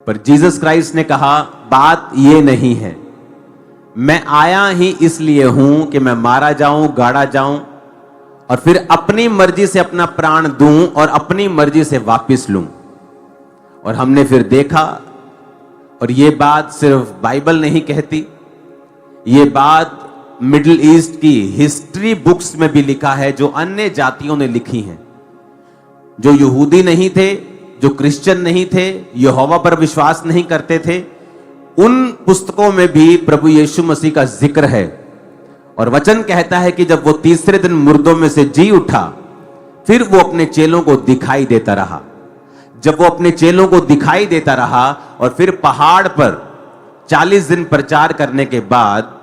पर Jesus Christ ने कहा बात ये नहीं है, मैं आया ही इसलिए हूं कि मैं मारा जाऊं, गाड़ा जाऊं और फिर अपनी मर्जी से अपना प्राण दूं और अपनी मर्जी से वापस लूं। और हमने फिर देखा, और ये बात सिर्फ बाइबल नहीं कहती, ये बात मिडिल ईस्ट की हिस्ट्री बुक्स में भी लिखा है, जो अन्य जातियों ने लिखी हैं, जो यहूदी नहीं थे, जो क्रिश्चियन नहीं थे, यहोवा पर विश्वास नहीं करते थे, उन पुस्तकों में भी प्रभु यीशु मसीह का जिक्र है। और वचन कहता है कि जब वो तीसरे दिन मुर्दों में से जी उठा, फिर वो अपने चेलों को दिखाई देता रहा। जब वो अपने चेलों को दिखाई देता रहा और फिर पहाड़ पर 40 दिन प्रचार करने के बाद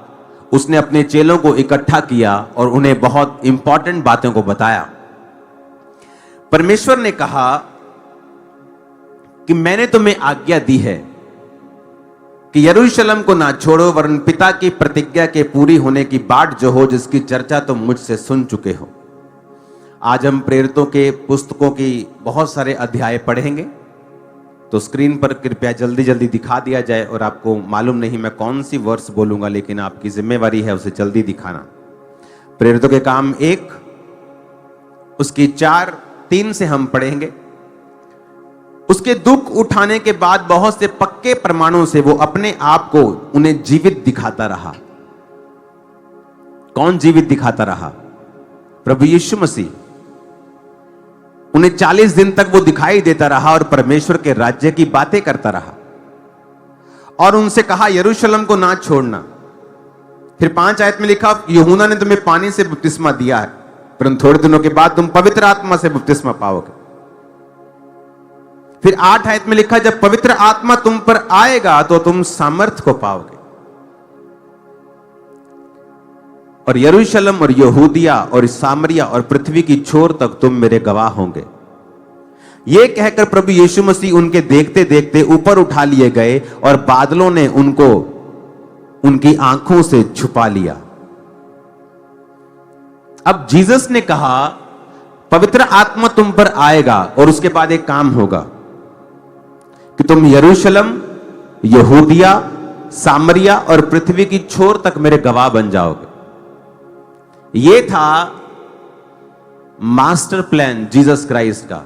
उसने अपने चेलों को इकट्ठा किया और उन्हें बहुत इंपॉर्टेंट बातों को बताया। परमेश्वर ने कहा कि मैंने तुम्हें आज्ञा दी है कि यरूशलेम को ना छोड़ो, वरन पिता की प्रतिज्ञा के पूरी होने की बाट जो हो, जिसकी चर्चा तुम मुझसे सुन चुके हो। आज हम प्रेरितों के पुस्तकों की बहुत सारे अध्याय पढ़ेंगे, तो स्क्रीन पर कृपया जल्दी जल्दी दिखा दिया जाए। और आपको मालूम नहीं मैं कौन सी वर्स बोलूंगा, लेकिन आपकी जिम्मेवारी है उसे जल्दी दिखाना। प्रेरितों के काम 1 उसकी 4:3 से हम पढ़ेंगे। उसके दुख उठाने के बाद बहुत से पक्के प्रमाणों से वो अपने आप को उन्हें जीवित दिखाता रहा। कौन जीवित दिखाता रहा? प्रभु यीशु मसीह। उन्हें 40 दिन तक वो दिखाई देता रहा और परमेश्वर के राज्य की बातें करता रहा। और उनसे कहा यरूशलेम को ना छोड़ना। फिर 5 आयत में लिखा, यूहन्ना ने तुम्हें पानी से बपतिस्मा दिया है, परंतु थोड़े दिनों के बाद तुम पवित्र आत्मा से बपतिस्मा पाओगे। फिर 8 आयत में लिखा, जब पवित्र आत्मा तुम पर आएगा तो तुम सामर्थ को पाओगे और यरूशलेम और यहूदिया और सामरिया और पृथ्वी की छोर तक तुम मेरे गवाह होंगे। यह कहकर प्रभु यीशु मसीह उनके देखते देखते ऊपर उठा लिए गए और बादलों ने उनको उनकी आंखों से छुपा लिया। अब जीसस ने कहा पवित्र आत्मा तुम पर आएगा और उसके बाद एक काम होगा कि तुम यरूशलेम, यहूदिया, सामरिया और पृथ्वी की छोर तक मेरे गवाह बन जाओगे। यह था मास्टर प्लान जीसस क्राइस्ट का।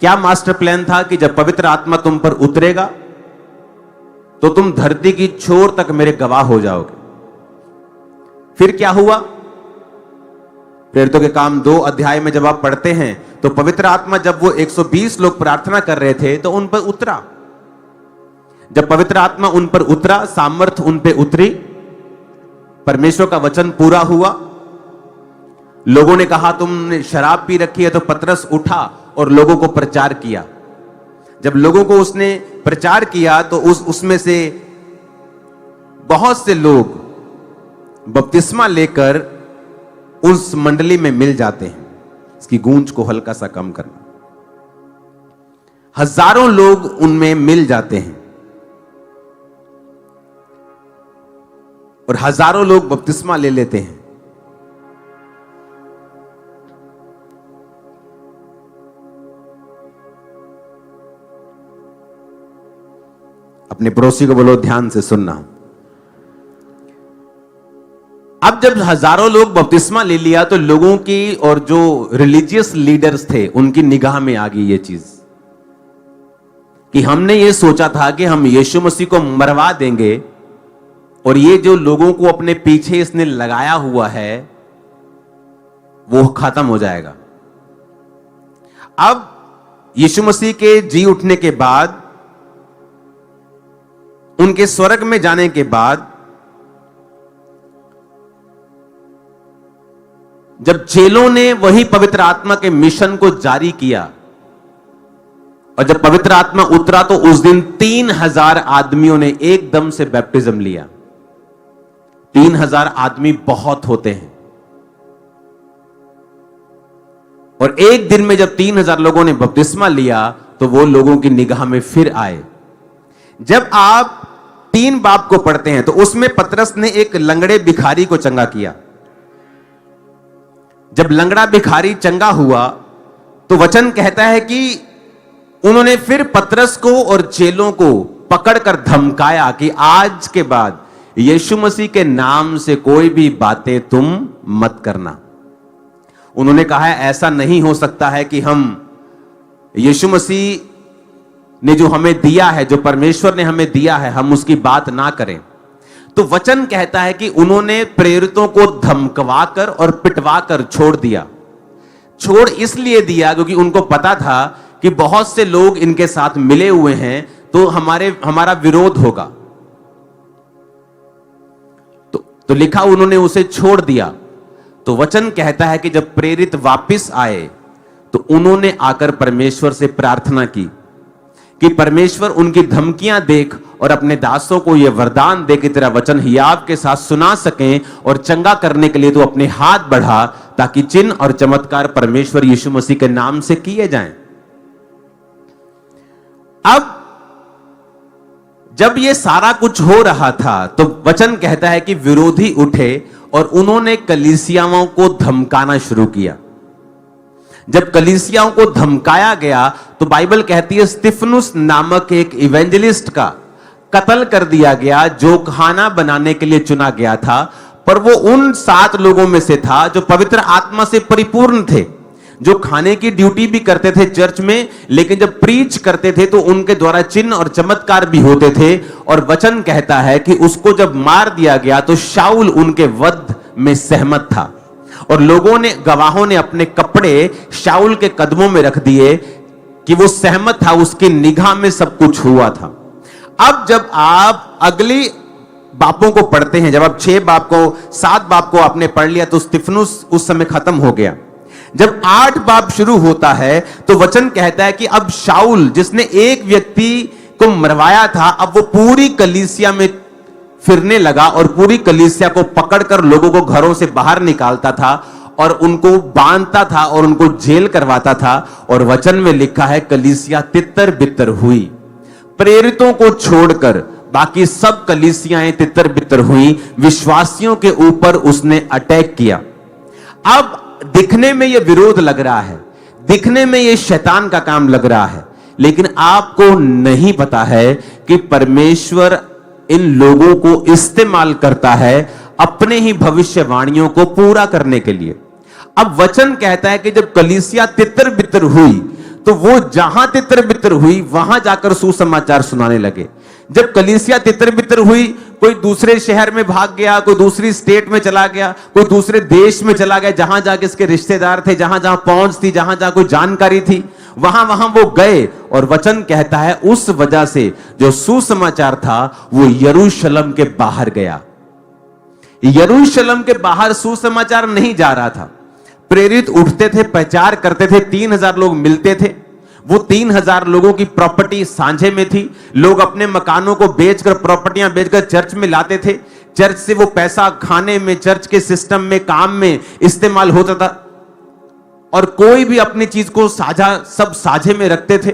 क्या मास्टर प्लान था? कि जब पवित्र आत्मा तुम पर उतरेगा तो तुम धरती की छोर तक मेरे गवाह हो जाओगे। फिर क्या हुआ? प्रेरितों के काम 2 अध्याय में जब आप पढ़ते हैं तो पवित्र आत्मा जब वो 120 लोग प्रार्थना कर रहे थे तो उन पर उतरा। जब पवित्र आत्मा उन पर उतरा, सामर्थ उन पर उतरी, परमेश्वर का वचन पूरा हुआ। लोगों ने कहा तुमने शराब पी रखी है, तो पतरस उठा और लोगों को प्रचार किया। जब लोगों को उसने प्रचार किया तो उसमें से बहुत से लोग बपतिस्मा लेकर उस मंडली में मिल जाते हैं। इसकी गूंज को हल्का सा कम करना। हजारों लोग उनमें मिल जाते हैं और हजारों लोग बपतिस्मा ले लेते हैं। अपने पड़ोसी को बोलो ध्यान से सुनना। अब जब हजारों लोग बपतिस्मा ले लिया तो लोगों की और जो रिलीजियस लीडर्स थे उनकी निगाह में आ गई ये चीज कि हमने ये सोचा था कि हम यीशु मसीह को मरवा देंगे और ये जो लोगों को अपने पीछे इसने लगाया हुआ है वो खत्म हो जाएगा। अब यीशु मसीह के जी उठने के बाद, उनके स्वर्ग में जाने के बाद, जब चेलों ने वही पवित्र आत्मा के मिशन को जारी किया और जब पवित्र आत्मा उतरा तो उस दिन 3000 आदमियों ने एकदम से बैप्टिज्म लिया। 3000 आदमी बहुत होते हैं और एक दिन में जब 3000 लोगों ने बपतिस्मा लिया तो वो लोगों की निगाह में फिर आए। जब आप 3 बाब को पढ़ते हैं तो उसमें पतरस ने एक लंगड़े भिखारी को चंगा किया। जब लंगड़ा भिखारी चंगा हुआ तो वचन कहता है कि उन्होंने फिर पतरस को और चेलों को पकड़कर धमकाया कि आज के बाद यीशु मसीह के नाम से कोई भी बातें तुम मत करना। उन्होंने कहा है ऐसा नहीं हो सकता है कि हम यीशु मसीह ने जो हमें दिया है, जो परमेश्वर ने हमें दिया है, हम उसकी बात ना करें। तो वचन कहता है कि उन्होंने प्रेरितों को धमकवाकर और पिटवाकर छोड़ दिया। छोड़ इसलिए दिया क्योंकि उनको पता था कि बहुत से लोग इनके साथ मिले हुए हैं, तो हमारा विरोध होगा। तो लिखा उन्होंने उसे छोड़ दिया। तो वचन कहता है कि जब प्रेरित वापस आए तो उन्होंने आकर परमेश्वर से प्रार्थना की कि परमेश्वर उनकी धमकियां देख और अपने दासों को यह वरदान दे कि तेरा वचन हियाव के साथ सुना सकें, और चंगा करने के लिए तो अपने हाथ बढ़ा ताकि चिन्ह और चमत्कार परमेश्वर यीशु मसीह के नाम से किए जाएं। अब जब ये सारा कुछ हो रहा था तो वचन कहता है कि विरोधी उठे और उन्होंने कलीसियाओं को धमकाना शुरू किया। जब कलीसियाओं को धमकाया गया तो बाइबल कहती है स्तिफनुस नामक एक इवेंजलिस्ट का कत्ल कर दिया गया, जो खाना बनाने के लिए चुना गया था। पर वो उन 7 लोगों में से था जो पवित्र आत्मा से परिपूर्ण थे, जो खाने की ड्यूटी भी करते थे चर्च में, लेकिन जब प्रीच करते थे तो उनके द्वारा चिन्ह और चमत्कार भी होते थे। और वचन कहता है कि उसको जब मार दिया गया तो शाऊल उनके वध में सहमत था, और लोगों ने, गवाहों ने अपने कपड़े शाऊल के कदमों में रख दिए कि वो सहमत था, उसकी निगाह में सब कुछ हुआ था। अब जब आप अगली बापों को पढ़ते हैं, जब आप 6 बाप को 7 बाप को आपने पढ़ लिया तो स्तिफनुस उस समय खत्म हो गया। जब 8 बाप शुरू होता है तो वचन कहता है कि अब शाऊल, जिसने एक व्यक्ति को मरवाया था, अब वो पूरी कलीसिया में फिरने लगा और पूरी कलीसिया को पकड़कर लोगों को घरों से बाहर निकालता था और उनको बांधता था और उनको जेल करवाता था। और वचन में लिखा है कलीसिया तितर बितर हुई। प्रेरितों को छोड़कर बाकी सब कलीसियाएं तितर बितर हुई। विश्वासियों के ऊपर उसने अटैक किया। अब दिखने में यह विरोध लग रहा है, दिखने में यह शैतान का काम लग रहा है, लेकिन आपको नहीं पता है कि परमेश्वर इन लोगों को इस्तेमाल करता है अपने ही भविष्यवाणियों को पूरा करने के लिए। अब वचन कहता है कि जब कलीसिया तितर बितर हुई तो वो जहां तितर बितर हुई वहां जाकर सुसमाचार सुनाने लगे। जब कलीसिया तितर बितर हुई, कोई दूसरे शहर में भाग गया, कोई दूसरी स्टेट में चला गया, कोई दूसरे देश में चला गया, जहां जाके इसके रिश्तेदार थे, जहां जहां पहुंच थी, जहां जहां कोई जानकारी थी, वहां वहां वो गए। और वचन कहता है उस वजह से जो सुसमाचार था वो यरूशलेम के बाहर गया। यरूशलेम के बाहर सुसमाचार नहीं जा रहा था। प्रेरित उठते थे, प्रचार करते थे, 3000 लोग मिलते थे। वो 3000 लोगों की प्रॉपर्टी सांझे में थी। लोग अपने मकानों को बेचकर, प्रॉपर्टियां बेचकर चर्च में लाते थे। चर्च से वो पैसा खाने में, चर्च के सिस्टम में, काम में इस्तेमाल होता था। और कोई भी अपनी चीज को साझा, सब साझे में रखते थे।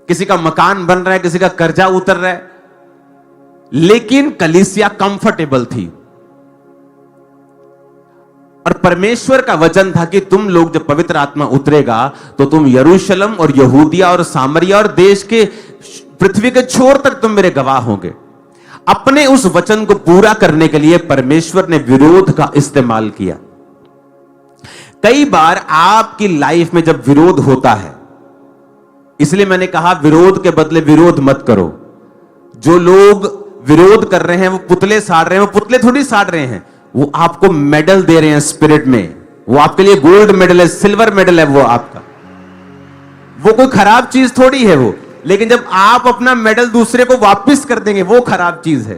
किसी का मकान बन रहा है, किसी का कर्जा उतर रहा है, लेकिन कलीसिया कंफर्टेबल थी। और परमेश्वर का वचन था कि तुम लोग जब पवित्र आत्मा उतरेगा तो तुम यरूशलेम और यहूदिया और सामरिया और देश के, पृथ्वी के छोर तक तुम मेरे गवाह होंगे। अपने उस वचन को पूरा करने के लिए परमेश्वर ने विरोध का इस्तेमाल किया। कई बार आपकी लाइफ में जब विरोध होता है, इसलिए मैंने कहा विरोध के बदले विरोध मत करो। जो लोग विरोध कर रहे हैं वो पुतले साड़ रहे हैं, वो पुतले थोड़ी साड़ रहे हैं, वो आपको मेडल दे रहे हैं स्पिरिट में। वो आपके लिए गोल्ड मेडल है, सिल्वर मेडल है वो आपका। वो कोई खराब चीज थोड़ी है वो। लेकिन जब आप अपना मेडल दूसरे को वापस कर देंगे, वो खराब चीज है।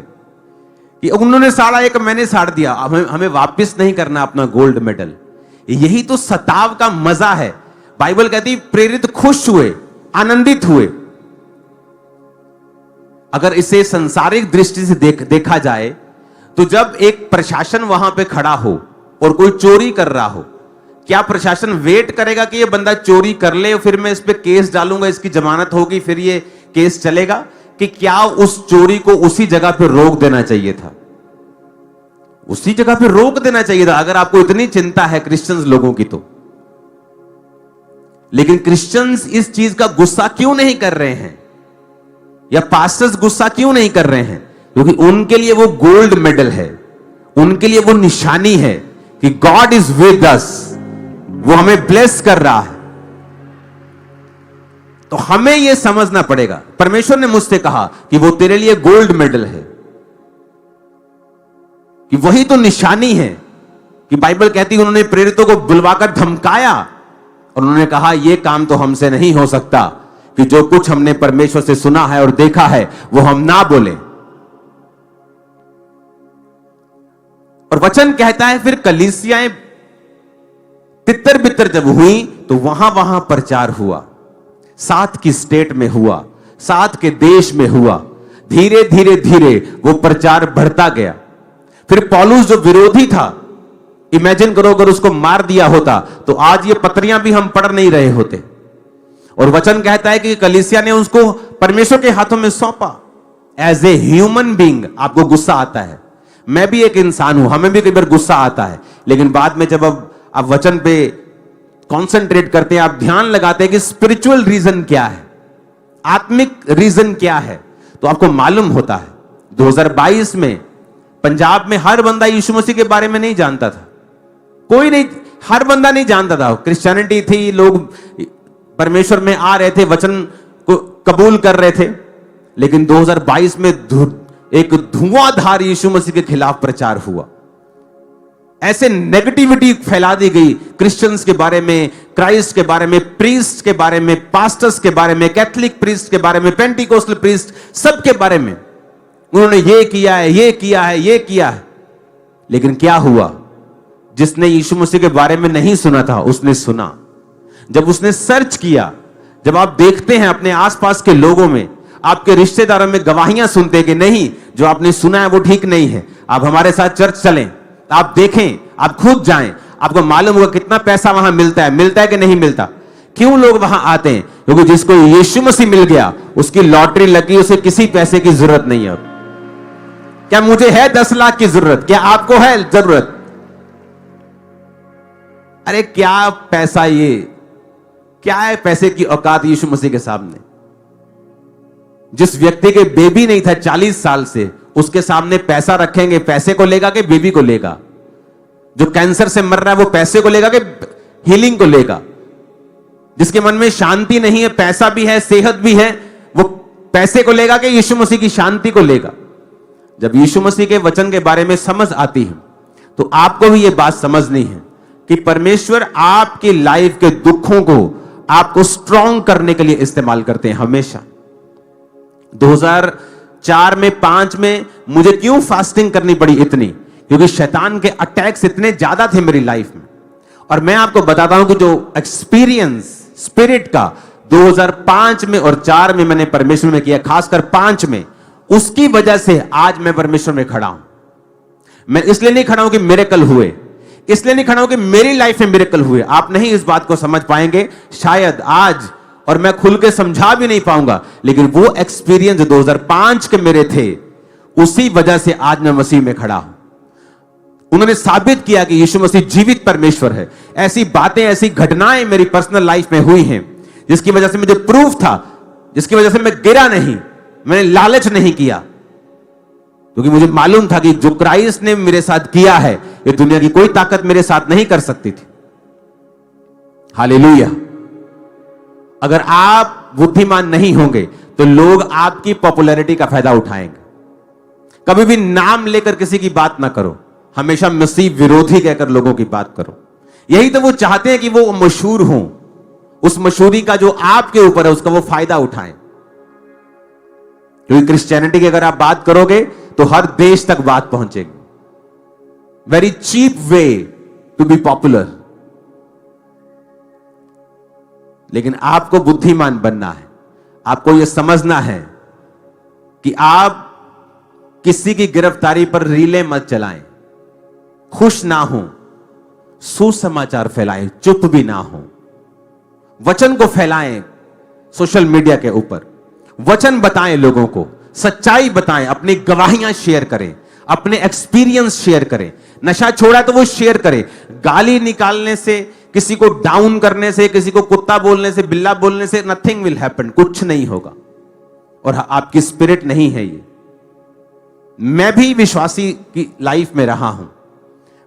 कि उन्होंने साड़ा एक, मैंने साड़ दिया, हमें वापस नहीं करना अपना गोल्ड मेडल। यही तो सताव का मजा है। बाइबल कहती प्रेरित खुश हुए, आनंदित हुए। अगर इसे संसारिक दृष्टि से देखा जाए तो जब एक प्रशासन वहां पे खड़ा हो और कोई चोरी कर रहा हो, क्या प्रशासन वेट करेगा कि ये बंदा चोरी कर ले फिर मैं इस पे केस डालूंगा, इसकी जमानत होगी, फिर ये केस चलेगा? कि क्या उस चोरी को उसी जगह पे रोक देना चाहिए था? उसी जगह पे रोक देना चाहिए था, अगर आपको इतनी चिंता है क्रिश्चियंस लोगों की तो। लेकिन क्रिश्चियंस इस चीज का गुस्सा क्यों नहीं कर रहे हैं, या पास्टर्स गुस्सा क्यों नहीं कर रहे हैं? क्योंकि उनके लिए वो गोल्ड मेडल है, उनके लिए वो निशानी है कि गॉड इज विद अस, वो हमें ब्लेस कर रहा है। तो हमें यह समझना पड़ेगा। परमेश्वर ने मुझसे कहा कि वो तेरे लिए गोल्ड मेडल है, कि वही तो निशानी है। कि बाइबल कहती है उन्होंने प्रेरितों को बुलवाकर धमकाया और उन्होंने कहा यह काम तो हमसे नहीं हो सकता कि जो कुछ हमने परमेश्वर से सुना है और देखा है वो हम ना बोले। और वचन कहता है फिर कलीसियाएं तितर बितर जब हुई तो वहां वहां प्रचार हुआ, 7 की स्टेट में हुआ, 7 के देश में हुआ। धीरे धीरे धीरे वो प्रचार बढ़ता गया। फिर पौलुस जो विरोधी था, इमेजिन करो अगर उसको मार दिया होता तो आज ये पत्रियां भी हम पढ़ नहीं रहे होते। और वचन कहता है कि कलीसिया ने उसको परमेश्वर के हाथों में सौंपा। एज ए ह्यूमन बीइंग आपको गुस्सा आता है, मैं भी एक इंसान हूं, हमें भी कई बार गुस्सा आता है, लेकिन बाद में जब अब आप वचन पे कॉन्सेंट्रेट करते हैं, आप ध्यान लगाते हैं कि स्पिरिचुअल रीजन क्या है, आत्मिक रीजन क्या है, तो आपको मालूम होता है। 2022 में पंजाब में हर बंदा यीशु मसीह के बारे में नहीं जानता था, कोई नहीं, हर बंदा नहीं जानता था। क्रिश्चियनिटी थी, लोग परमेश्वर में आ रहे थे, वचन को कबूल कर रहे थे, लेकिन 2022 में एक धुआंधार यीशु मसीह के खिलाफ प्रचार हुआ। ऐसे नेगेटिविटी फैला दी गई क्रिश्चियंस के बारे में, क्राइस्ट के बारे में, प्रीस्ट के बारे में, पास्टर्स के बारे में, कैथोलिक प्रीस्ट के बारे में, पेंटिकोस्टल प्रीस्ट, सब के बारे में उन्होंने ये किया है, ये किया है, ये किया है। लेकिन क्या हुआ? जिसने यीशु मसीह के बारे में नहीं सुना था उसने सुना। जब उसने सर्च किया, जब आप देखते हैं अपने आसपास के लोगों में, आपके रिश्तेदारों में गवाहियां सुनते हैं कि नहीं, जो आपने सुना है वो ठीक नहीं है, आप हमारे साथ चर्च चलें, आप देखें, आप खुद जाएं, आपको मालूम होगा कितना पैसा वहां मिलता है कि नहीं मिलता। क्यों लोग वहां आते हैं? क्योंकि जिसको यीशु मसीह मिल गया, उसकी लॉटरी लगी, उसे किसी पैसे की जरूरत नहीं है। क्या मुझे है 10 लाख की जरूरत? क्या आपको है जरूरत? अरे क्या पैसा, ये क्या है पैसे की औकात यीशु मसीह के सामने? जिस व्यक्ति के बेबी नहीं था 40 साल से, उसके सामने पैसा रखेंगे, पैसे को लेगा कि बेबी को लेगा? जो कैंसर से मर रहा है वो पैसे को लेगा कि हीलिंग को लेगा? जिसके मन में शांति नहीं है, पैसा भी है, सेहत भी है, वो पैसे को लेगा कि यीशु मसीह की शांति को लेगा? जब यीशु मसीह के वचन के बारे में समझ आती है तो आपको भी यह बात समझनी है कि परमेश्वर आपकी लाइफ के दुखों को आपको स्ट्रॉन्ग करने के लिए इस्तेमाल करते हैं हमेशा। 2004 में 5 में मुझे क्यों फास्टिंग करनी पड़ी इतनी? क्योंकि शैतान के अटैक्स इतने ज्यादा थे मेरी लाइफ में। और मैं आपको बताता हूं कि जो एक्सपीरियंस स्पिरिट का 2005 में और 4 में मैंने परमेश्वर में किया, खासकर 5 में, उसकी वजह से आज मैं परमेश्वर में खड़ा हूं। मैं इसलिए नहीं खड़ा हूं कि मिरेकल हुए, इसलिए नहीं खड़ा हूं कि मेरी लाइफ में मिरेकल हुए। आप नहीं इस बात को समझ पाएंगे शायद आज, और मैं खुल के समझा भी नहीं पाऊंगा, लेकिन वो एक्सपीरियंस 2005 के मेरे थे, उसी वजह से आज मैं मसीह में खड़ा हूं। उन्होंने साबित किया कि यीशु मसीह जीवित परमेश्वर है। ऐसी बातें, ऐसी घटनाएं मेरी पर्सनल लाइफ में हुई हैं जिसकी वजह से मुझे प्रूफ था, जिसकी वजह से मैं गिरा नहीं, मैंने लालच नहीं किया, क्योंकि मुझे मालूम था कि जो क्राइस्ट ने मेरे साथ किया है, ये दुनिया की कोई ताकत मेरे साथ नहीं कर सकती थी। हालेलुया। अगर आप बुद्धिमान नहीं होंगे तो लोग आपकी पॉपुलैरिटी का फायदा उठाएंगे। कभी भी नाम लेकर किसी की बात ना करो, हमेशा मसीह विरोधी कहकर लोगों की बात करो। यही तो वो चाहते हैं कि वो मशहूर हों, उस मशहूरी का जो आपके ऊपर है उसका वो फायदा उठाएं। क्योंकि क्रिश्चियनिटी की अगर आप बात करोगे तो हर देश तक बात पहुंचेगी। Very cheap way to be popular. लेकिन आपको बुद्धिमान बनना है, आपको यह समझना है कि आप किसी की गिरफ्तारी पर रीले मत चलाएं, खुश ना हो, सुसमाचार फैलाएं, चुप भी ना हो, वचन को फैलाएं सोशल मीडिया के ऊपर, वचन बताएं लोगों को, सच्चाई बताएं, अपनी गवाहियां शेयर करें, अपने एक्सपीरियंस शेयर करें। नशा छोड़ा तो वो शेयर करें। गाली निकालने से किसी को डाउन करने से, किसी को कुत्ता बोलने से, बिल्ला बोलने से नथिंग विल हैपन, कुछ नहीं होगा। और आपकी स्पिरिट नहीं है ये। मैं भी विश्वासी की लाइफ में रहा हूं।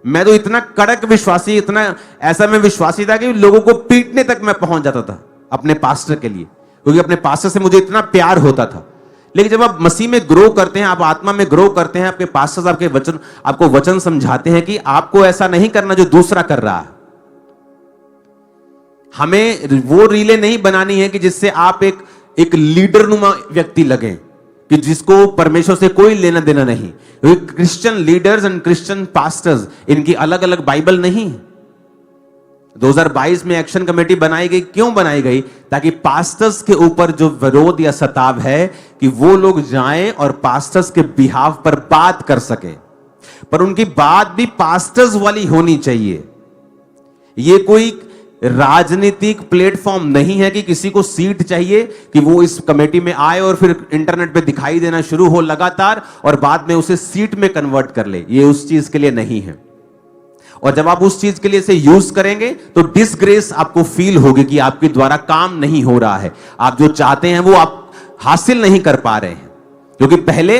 मैं तो इतना कड़क विश्वासी, इतना ऐसा मैं विश्वासी था कि लोगों को पीटने तक मैं पहुंच जाता था अपने पास्टर के लिए, क्योंकि अपने पास्टर से मुझे इतना प्यार होता था। लेकिन जब आप मसीह में ग्रो करते हैं, आप आत्मा में ग्रो करते हैं, आपके पास्टर्स आपको वचन समझाते हैं कि आपको ऐसा नहीं करना जो दूसरा कर रहा है। हमें वो रीले नहीं बनानी है कि जिससे आप एक लीडर नुमा व्यक्ति लगे, कि जिसको परमेश्वर से कोई लेना देना नहीं। Christian leaders and Christian pastors, इनकी अलग अलग बाइबल नहीं। 2022 में एक्शन कमेटी बनाई गई। क्यों बनाई गई? ताकि पास्टर्स के ऊपर जो विरोध या सताव है कि वो लोग जाएं और पास्टर्स के बिहाफ पर बात कर सके, पर उनकी बात भी पास्टर्स वाली होनी चाहिए। ये कोई राजनीतिक प्लेटफॉर्म नहीं है कि किसी को सीट चाहिए कि वो इस कमेटी में आए और फिर इंटरनेट पे दिखाई देना शुरू हो लगातार और बाद में उसे सीट में कन्वर्ट कर ले। ये उस चीज के लिए नहीं है। और जब आप उस चीज के लिए इसे यूज करेंगे तो डिसग्रेस आपको फील होगी कि आपके द्वारा काम नहीं हो रहा है, आप जो चाहते हैं वो आप हासिल नहीं कर पा रहे हैं। क्योंकि पहले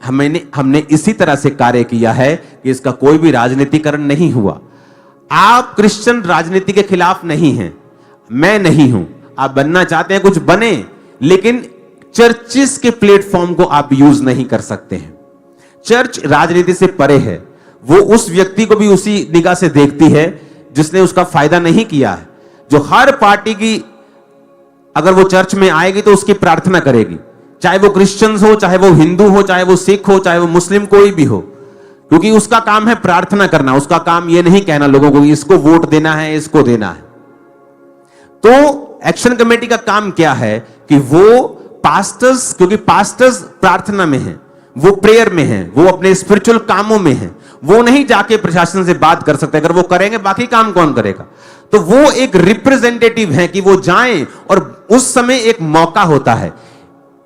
हमने इसी तरह से कार्य किया है कि इसका कोई भी राजनीतिकरण नहीं हुआ। आप क्रिश्चियन राजनीति के खिलाफ नहीं हैं, मैं नहीं हूं। आप बनना चाहते हैं कुछ बने, लेकिन चर्चिस के प्लेटफॉर्म को आप यूज नहीं कर सकते हैं। चर्च राजनीति से परे है। वो उस व्यक्ति को भी उसी निगाह से देखती है जिसने उसका फायदा नहीं किया है। जो हर पार्टी की अगर वो चर्च में आएगी तो उसकी प्रार्थना करेगी, चाहे वो क्रिश्चियंस हो, चाहे वो हिंदू हो, चाहे वो सिख हो, चाहे वो मुस्लिम, कोई भी हो, क्योंकि उसका काम है प्रार्थना करना। उसका काम ये नहीं कहना लोगों को इसको वोट देना है, इसको देना है। तो एक्शन कमेटी का काम क्या है कि वो पास्टर्स, क्योंकि पास्टर्स प्रार्थना में हैं, वो प्रेयर में हैं, वो अपने स्पिरिचुअल कामों में हैं, वो नहीं जाके प्रशासन से बात कर सकते। अगर वो करेंगे बाकी काम कौन करेगा? तो वो एक रिप्रेजेंटेटिव है कि वो जाएं। और उस समय एक मौका होता है,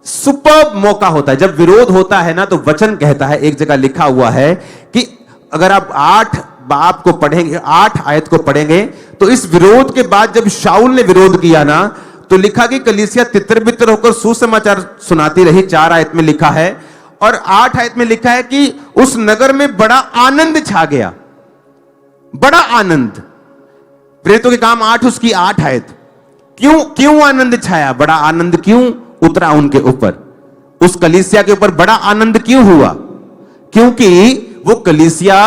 सुपर्ब मौका होता है। जब विरोध होता है ना, तो वचन कहता है, एक जगह लिखा हुआ है कि अगर आप 8 बाब को पढ़ेंगे, 8 आयत को पढ़ेंगे, तो इस विरोध के बाद जब शाऊल ने विरोध किया ना, तो लिखा कि कलीसिया तितर बितर होकर सुसमाचार सुनाती रही। 4 आयत में लिखा है। और 8 आयत में लिखा है कि उस नगर में बड़ा आनंद छा गया, बड़ा आनंद। प्रेरितों के काम 8 उसकी 8 आयत। क्यों आनंद छाया? बड़ा आनंद क्यों उतरा उनके ऊपर? उस कलीसिया के ऊपर बड़ा आनंद क्यों हुआ? क्योंकि वो कलीसिया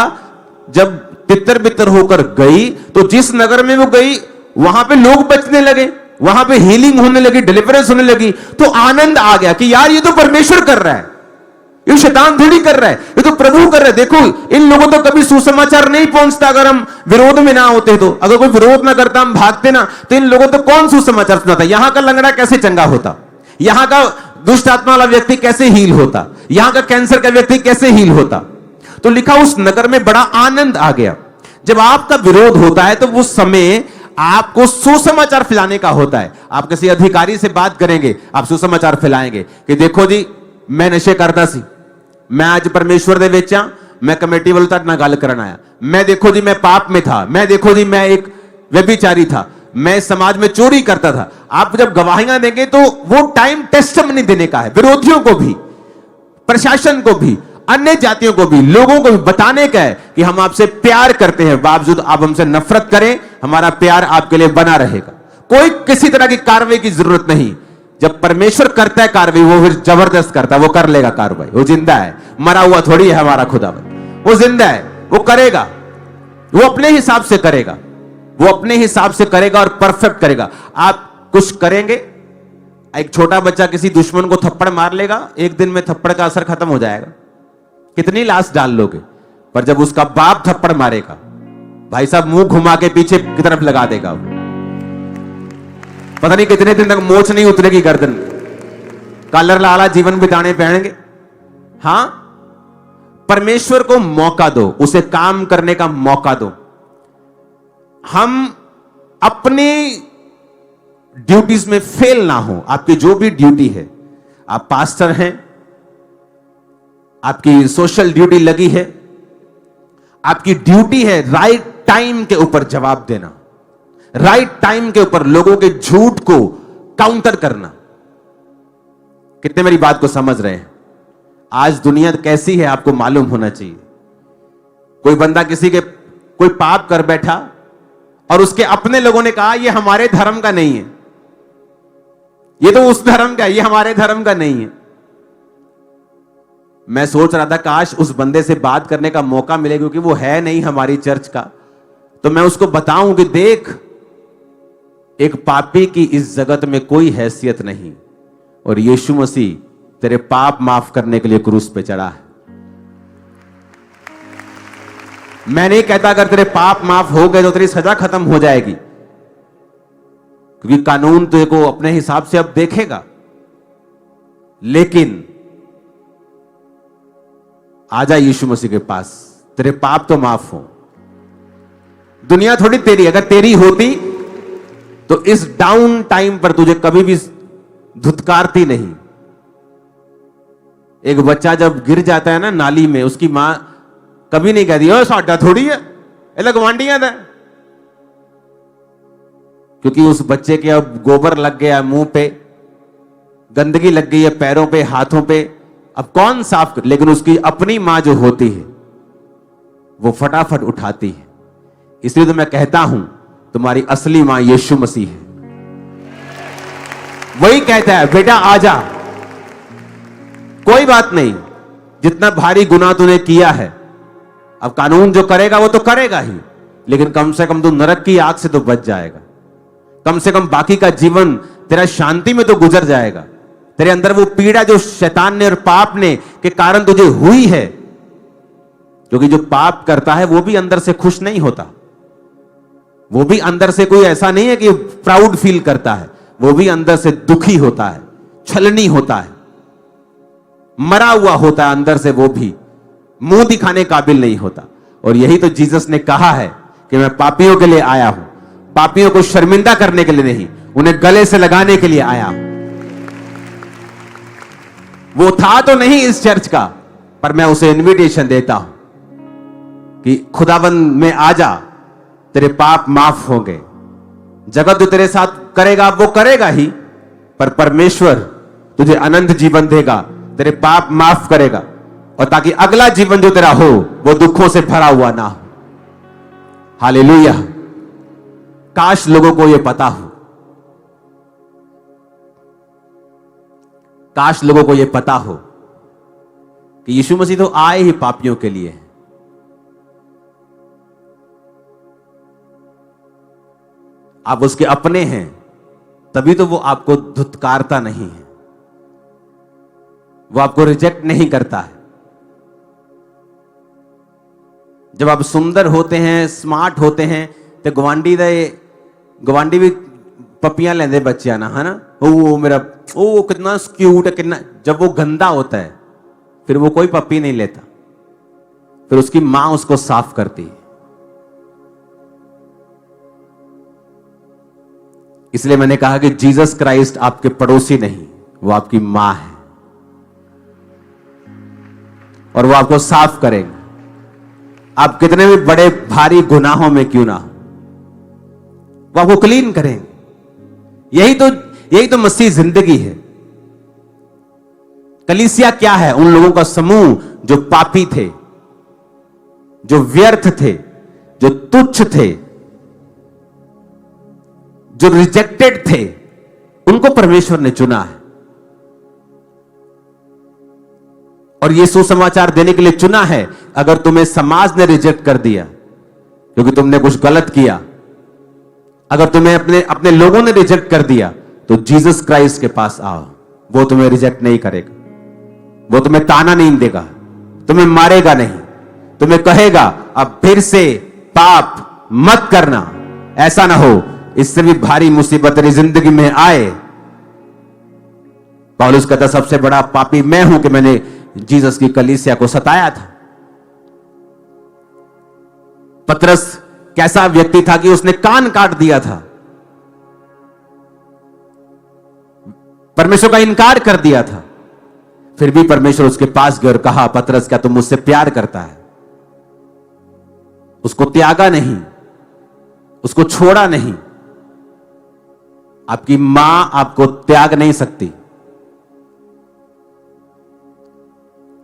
जब तितर बितर होकर गई, तो जिस नगर में वो गई वहां पे लोग बचने लगे, वहां पे हीलिंग होने लगी, डिलीवरेंस होने लगी। तो आनंद आ गया कि यार ये तो परमेश्वर कर रहा है, ये शैतान थोड़ी कर रहा है, ये तो प्रभु कर रहा है। देखो इन लोगों तो कभी सुसमाचार नहीं पहुंचता अगर हम विरोध में ना होते। तो अगर कोई विरोध ना करता, हम भागते ना, तो इन लोगों तो कौन सुसमाचार सुनाता? यहां का लंगड़ा कैसे चंगा होता? यहां का दुष्ट आत्मा वाला व्यक्ति कैसे हील होता? यहां का कैंसर का व्यक्ति कैसे हील होता? तो लिखा उस नगर में बड़ा आनंद आ गया। जब आपका विरोध होता है तो उस समय आपको सुसमाचार फैलाने का होता है। आप किसी अधिकारी से बात करेंगे, आप सुसमाचार फैलाएंगे कि देखो जी मैं नशे करता सी, मैं आज परमेश्वर दे विच हां, मैं कमेटी वालों तक ना गल करन आया। मैं देखो जी मैं पाप में था, मैं देखो जी मैं एक व्यभिचारी था, मैं समाज में चोरी करता था। आप जब गवाहियां देंगे तो वो टाइम टेस्टिमनी देने का है, विरोधियों को भी, प्रशासन को भी, अन्य जातियों को भी, लोगों को भी बताने का है कि हम आपसे प्यार करते हैं, बावजूद आप हमसे नफरत करें, हमारा प्यार आपके लिए बना रहेगा। कोई किसी तरह की कार्रवाई की जरूरत नहीं। जब परमेश्वर करता है कार्रवाई, वो फिर जबरदस्त करता है, वो कर लेगा कार्रवाई। वो जिंदा है, मरा हुआ थोड़ी है हमारा खुदावंद। वो जिंदा है, वो करेगा, वो अपने हिसाब से करेगा, वो अपने हिसाब से करेगा और परफेक्ट करेगा। आप कुछ करेंगे, एक छोटा बच्चा किसी दुश्मन को थप्पड़ मार लेगा, एक दिन में थप्पड़ का असर खत्म हो जाएगा, कितनी लाश डाल लोगे। पर जब उसका बाप थप्पड़ मारेगा, भाई साहब मुंह घुमा के पीछे की तरफ लगा देगा, पता नहीं कितने दिन तक मोच नहीं उतरेगी गर्दन, कलर लाला जीवन बिताने पड़ेंगे। हां, परमेश्वर को मौका दो, उसे काम करने का मौका दो। हम अपनी ड्यूटीज में फेल ना हो। आपकी जो भी ड्यूटी है, आप पास्टर हैं, आपकी सोशल ड्यूटी लगी है, आपकी ड्यूटी है राइट टाइम के ऊपर जवाब देना। राइट टाइम के ऊपर लोगों के झूठ को काउंटर करना। कितने मेरी बात को समझ रहे हैं? आज दुनिया कैसी है आपको मालूम होना चाहिए। कोई बंदा किसी के कोई पाप कर बैठा और उसके अपने लोगों ने कहा ये हमारे धर्म का नहीं है, ये तो उस धर्म का है, ये हमारे धर्म का नहीं है। मैं सोच रहा था काश उस बंदे से बात करने का मौका मिले, क्योंकि वो है नहीं हमारी चर्च का, तो मैं उसको बताऊं कि देख, एक पापी की इस जगत में कोई हैसियत नहीं, और यीशु मसीह तेरे पाप माफ करने के लिए क्रूस पे चढ़ा है। मैं नहीं कहता अगर तेरे पाप माफ हो गए तो तेरी सजा खत्म हो जाएगी, क्योंकि कानून तुझे को अपने हिसाब से अब देखेगा, लेकिन आजा यीशु मसीह के पास, तेरे पाप तो माफ हो। दुनिया थोड़ी तेरी, अगर तेरी होती तो इस डाउन टाइम पर तुझे कभी भी धुतकारती नहीं। एक बच्चा जब गिर जाता है ना नाली में, उसकी मां कभी नहीं कहती ओ साडा थोड़ी है, ये लगवांडियां दा, क्योंकि उस बच्चे के अब गोबर लग गया मुंह पे, गंदगी लग गई है पैरों पे, हाथों पे, अब कौन साफ कर। लेकिन उसकी अपनी मां जो होती है वो फटाफट उठाती है। इसलिए तो मैं कहता हूं तुम्हारी असली मां यीशु मसीह है। वही कहता है बेटा आजा, कोई बात नहीं, जितना भारी गुनाह तूने किया है, अब कानून जो करेगा वो तो करेगा ही, लेकिन कम से कम तू नरक की आग से तो बच जाएगा। कम से कम बाकी का जीवन तेरा शांति में तो गुजर जाएगा। तेरे अंदर वो पीड़ा जो शैतान ने और पाप ने के कारण तुझे हुई है, क्योंकि जो पाप करता है वो भी अंदर से खुश नहीं होता, वो भी अंदर से कोई ऐसा नहीं है कि प्राउड फील करता है, वो भी अंदर से दुखी होता है, छलनी होता है, मरा हुआ होता है अंदर से, वो भी मुंह दिखाने काबिल नहीं होता। और यही तो जीसस ने कहा है कि मैं पापियों के लिए आया हूं, पापियों को शर्मिंदा करने के लिए नहीं, उन्हें गले से लगाने के लिए आया हूं। वो था तो नहीं इस चर्च का, पर मैं उसे इनविटेशन देता हूं कि खुदाबंद में आजा, तेरे पाप माफ होंगे। जगत जो तेरे साथ करेगा वो करेगा ही, पर परमेश्वर तुझे अनंत जीवन देगा, तेरे पाप माफ करेगा, और ताकि अगला जीवन जो तेरा हो वो दुखों से भरा हुआ ना हो। हालेलुया। काश लोगों को यह पता हो, काश लोगों को यह पता हो कि यीशु मसीह तो आए ही पापियों के लिए। आप उसके अपने हैं, तभी तो वो आपको धुतकारता नहीं है, वो आपको रिजेक्ट नहीं करता है। जब आप सुंदर होते हैं, स्मार्ट होते हैं, तो गवांडी भी पपियां लेंदे बच्चियां ना, है ना, ओ मेरा ओ कितना क्यूट है कितना। जब वो गंदा होता है फिर वो कोई पपी नहीं लेता, फिर उसकी मां उसको साफ करती है। इसलिए मैंने कहा कि जीसस क्राइस्ट आपके पड़ोसी नहीं, वो आपकी मां है, और वो आपको साफ करेंगे। आप कितने भी बड़े भारी गुनाहों में क्यों ना हो, वो आपको क्लीन करेंगे। यही तो मसीह जिंदगी है। कलीसिया क्या है? उन लोगों का समूह जो पापी थे, जो व्यर्थ थे, जो तुच्छ थे, जो रिजेक्टेड थे, उनको परमेश्वर ने चुना है और यह सुसमाचार देने के लिए चुना है। अगर तुम्हें समाज ने रिजेक्ट कर दिया क्योंकि तुमने कुछ गलत किया, अगर तुम्हें अपने लोगों ने रिजेक्ट कर दिया, तो जीसस क्राइस्ट के पास आओ। वो तुम्हें रिजेक्ट नहीं करेगा, वो तुम्हें ताना नहीं देगा, तुम्हें मारेगा नहीं, तुम्हें कहेगा अब फिर से पाप मत करना। ऐसा ना हो इससे भी भारी मुसीबत तेरी जिंदगी में आए। पौलुस कहता सबसे बड़ा पापी मैं हूं कि मैंने जीसस की कलीसिया को सताया था। पतरस कैसा व्यक्ति था कि उसने कान काट दिया था, परमेश्वर का इनकार कर दिया था, फिर भी परमेश्वर उसके पास गया और कहा पतरस क्या तुम मुझसे प्यार करता है? उसको त्यागा नहीं, उसको छोड़ा नहीं, आपकी मां आपको त्याग नहीं सकती,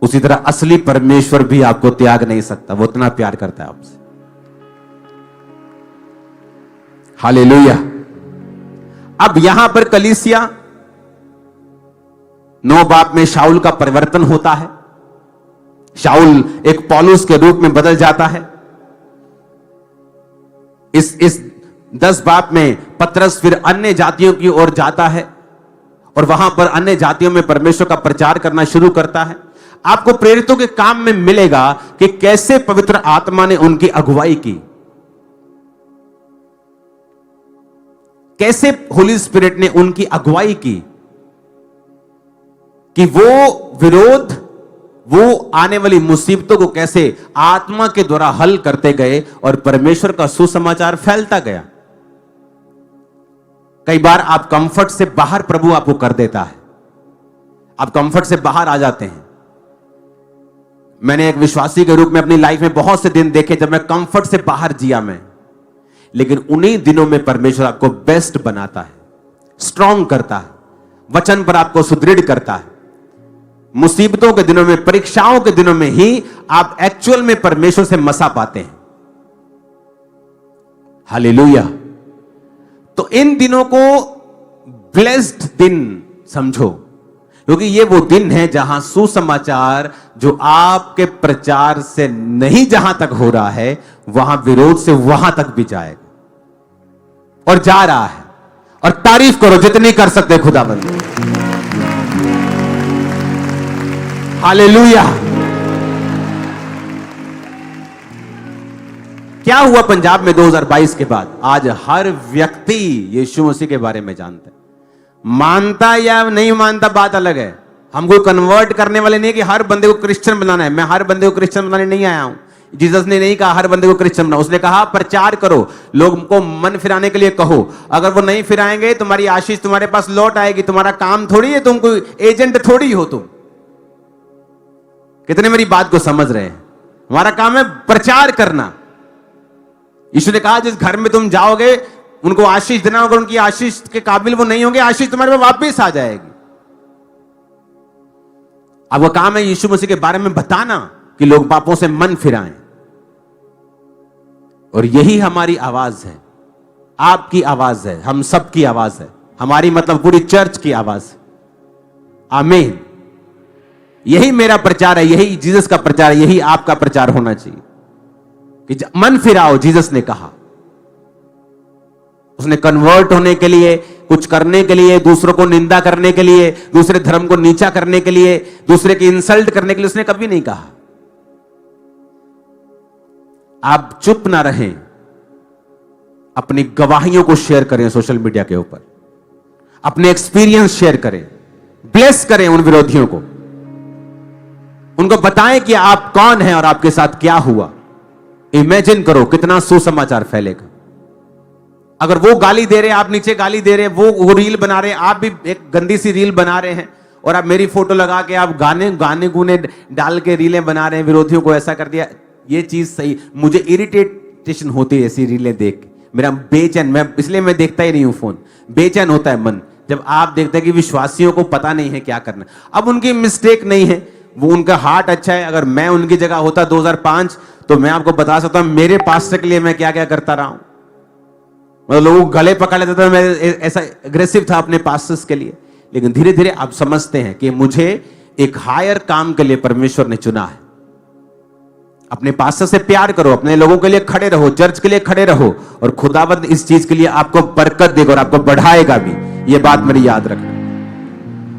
उसी तरह असली परमेश्वर भी आपको त्याग नहीं सकता। वो इतना प्यार करता है आपसे। हालेलुया। अब यहां पर कलीसिया 9 बाप में शाऊल का परिवर्तन होता है। शाऊल एक पौलुस के रूप में बदल जाता है। इस 10 बाप में पतरस फिर अन्य जातियों की ओर जाता है और वहां पर अन्य जातियों में परमेश्वर का प्रचार करना शुरू करता है। आपको प्रेरितों के काम में मिलेगा कि कैसे पवित्र आत्मा ने उनकी अगुवाई की, कैसे होली स्पिरिट ने उनकी अगुवाई की, कि वो विरोध, वो आने वाली मुसीबतों को कैसे आत्मा के द्वारा हल करते गए और परमेश्वर का सुसमाचार फैलता गया। कई बार आप कंफर्ट से बाहर प्रभु आपको कर देता है, आप कंफर्ट से बाहर आ जाते हैं। मैंने एक विश्वासी के रूप में अपनी लाइफ में बहुत से दिन देखे जब मैं कंफर्ट से बाहर जिया मैं, लेकिन उन्हीं दिनों में परमेश्वर आपको बेस्ट बनाता है, स्ट्रांग करता है, वचन पर आपको सुदृढ़ करता है। मुसीबतों के दिनों में, परीक्षाओं के दिनों में ही आप एक्चुअल में परमेश्वर से मसा पाते हैं। हालेलुया। तो इन दिनों को ब्लेस्ड दिन समझो, क्योंकि ये वो दिन है जहां सुसमाचार जो आपके प्रचार से नहीं जहां तक हो रहा है, वहां विरोध से वहां तक भी जाएगा और जा रहा है। और तारीफ करो जितनी कर सकते खुदाबंद। हालेलुया। क्या हुआ पंजाब में 2022 के बाद? आज हर व्यक्ति यीशु मसीह के बारे में जानता है। मानता या नहीं मानता बात अलग है। हमको कन्वर्ट करने वाले नहीं कि हर बंदे को क्रिश्चियन बनाना है। मैं हर बंदे को क्रिश्चियन बनाने नहीं आया हूं। जीसस ने नहीं कहा हर बंदे को क्रिश्चियन बनाओ, उसने कहा प्रचार करो, लोगों को मन फिराने के लिए कहो। अगर वो नहीं फिराएंगे तुम्हारी आशीष तुम्हारे पास लौट आएगी। तुम्हारा काम थोड़ी है, तुम कोई एजेंट थोड़ी हो। तुम कितने मेरी बात को समझ रहे हैं? हमारा काम है प्रचार करना। यीशु ने कहा जिस घर में तुम जाओगे उनको आशीष देना, अगर उनकी आशीष के काबिल वो नहीं होंगे, आशीष तुम्हारे पास वापस आ जाएगी। आपका काम है यीशु मसीह के बारे में बताना कि लोग पापों से मन फिराएं। और यही हमारी आवाज है, आपकी आवाज है, हम सबकी आवाज है। हमारी मतलब पूरी चर्च की आवाज है। आमीन। यही मेरा प्रचार है, यही जीसस का प्रचार है, यही आपका प्रचार होना चाहिए कि मन फिराओ। जीसस ने कहा, उसने कन्वर्ट होने के लिए, कुछ करने के लिए, दूसरों को निंदा करने के लिए, दूसरे धर्म को नीचा करने के लिए, दूसरे की इंसल्ट करने के लिए उसने कभी नहीं कहा। आप चुप ना रहें, अपनी गवाहियों को शेयर करें सोशल मीडिया के ऊपर, अपने एक्सपीरियंस शेयर करें, ब्लेस करें उन विरोधियों को, उनको बताएं कि आप कौन हैं और आपके साथ क्या हुआ। इमेजिन करो कितना सुसमाचार फैलेगा। अगर वो गाली दे रहे, आप नीचे गाली दे रहे, वो रील बना रहे, आप भी एक गंदी सी रील बना रहे हैं और आप मेरी फोटो लगा के आप गाने गुने डाल के रीलें बना रहे हैं, विरोधियों को ऐसा कर दिया। ये चीज सही, मुझे इरिटेशन होती है ऐसी रीलें देख के। मेरा बेचैन, मैं इसलिए मैं देखता ही नहीं हूं फोन, बेचैन होता है मन जब आप देखते हैं कि विश्वासियों को पता नहीं है क्या करना। अब उनकी मिस्टेक नहीं है, वो उनका हार्ट अच्छा है। अगर मैं उनकी जगह होता 2005, तो मैं आपको बता सकता हूं मेरे पास्टर के लिए मैं क्या क्या करता रहा हूं। मतलब लोगों को गले पकड़ लेता था, मैं ऐसा एग्रेसिव था अपने पास्टर्स के लिए। लेकिन धीरे धीरे आप समझते हैं कि मुझे एक हायर काम के लिए परमेश्वर ने चुना है। अपने पास्टर से प्यार करो, अपने लोगों के लिए खड़े रहो, चर्च के लिए खड़े रहो, और खुदावंद इस चीज के लिए आपको बरकत देगा और आपको बढ़ाएगा भी। ये बात मेरी याद रखना।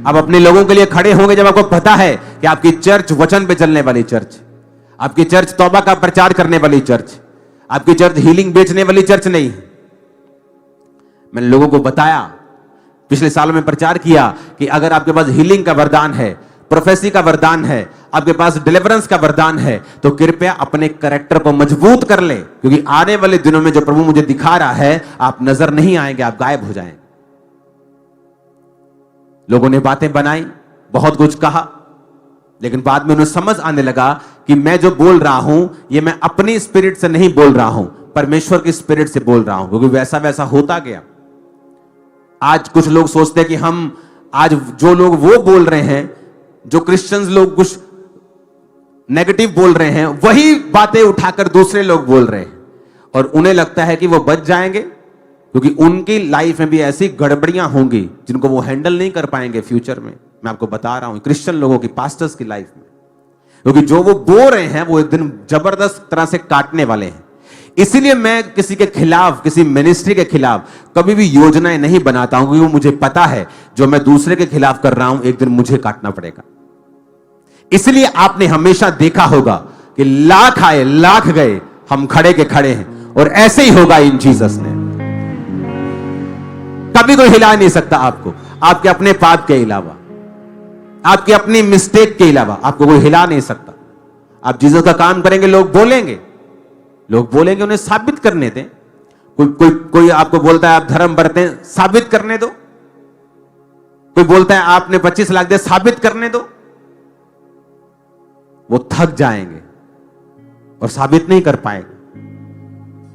आप अपने लोगों के लिए खड़े होंगे जब आपको पता है कि आपकी चर्च वचन पे चलने वाली चर्च, आपकी चर्च तौबा का प्रचार करने वाली चर्च, आपकी चर्च हीलिंग बेचने वाली चर्च नहीं है। मैंने लोगों को बताया, पिछले सालों में प्रचार किया कि अगर आपके पास हीलिंग का वरदान है, प्रोफेसी का वरदान है, आपके पास डिलीवरेंस का वरदान है, तो कृपया अपने कैरेक्टर को मजबूत कर ले, क्योंकि आने वाले दिनों में जो प्रभु मुझे दिखा रहा है, आप नजर नहीं आएंगे, आप गायब हो जाएंगे। लोगों ने बातें बनाई, बहुत कुछ कहा, लेकिन बाद में उन्हें समझ आने लगा कि मैं जो बोल रहा हूं ये मैं अपनी स्पिरिट से नहीं बोल रहा हूं, परमेश्वर की स्पिरिट से बोल रहा हूं, क्योंकि वैसा वैसा होता गया। आज कुछ लोग सोचते हैं कि हम आज जो लोग वो बोल रहे हैं, जो क्रिश्चियंस लोग कुछ नेगेटिव बोल रहे हैं, वही बातें उठाकर दूसरे लोग बोल रहे हैं और उन्हें लगता है कि वो बच जाएंगे, क्योंकि उनकी लाइफ में भी ऐसी गड़बड़ियां होंगी जिनको वो हैंडल नहीं कर पाएंगे फ्यूचर में। मैं आपको बता रहा हूं, क्रिश्चियन लोगों की, पास्टर्स की लाइफ में, क्योंकि जो वो बोल रहे हैं वो एक दिन जबरदस्त तरह से काटने वाले हैं। इसीलिए मैं किसी के खिलाफ, किसी मिनिस्ट्री के खिलाफ कभी भी योजनाएं नहीं बनाता हूं, क्योंकि वो मुझे पता है जो मैं दूसरे के खिलाफ कर रहा हूं एक दिन मुझे काटना पड़ेगा। इसलिए आपने हमेशा देखा होगा कि लाख आए लाख गए, हम खड़े के खड़े हैं, और ऐसे ही होगा इन जीसस ने। कभी कोई हिला नहीं सकता आपको, आपके अपने पाप के अलावा, आपकी अपनी मिस्टेक के अलावा आपको कोई हिला नहीं सकता। आप जीसस का काम करेंगे, लोग बोलेंगे, उन्हें साबित करने दें। कोई आपको बोलता है आप धर्म बरते हैं, साबित करने दो। कोई बोलता है आपने 25 लाख दे, साबित करने दो। वो थक जाएंगे और साबित नहीं कर पाएंगे,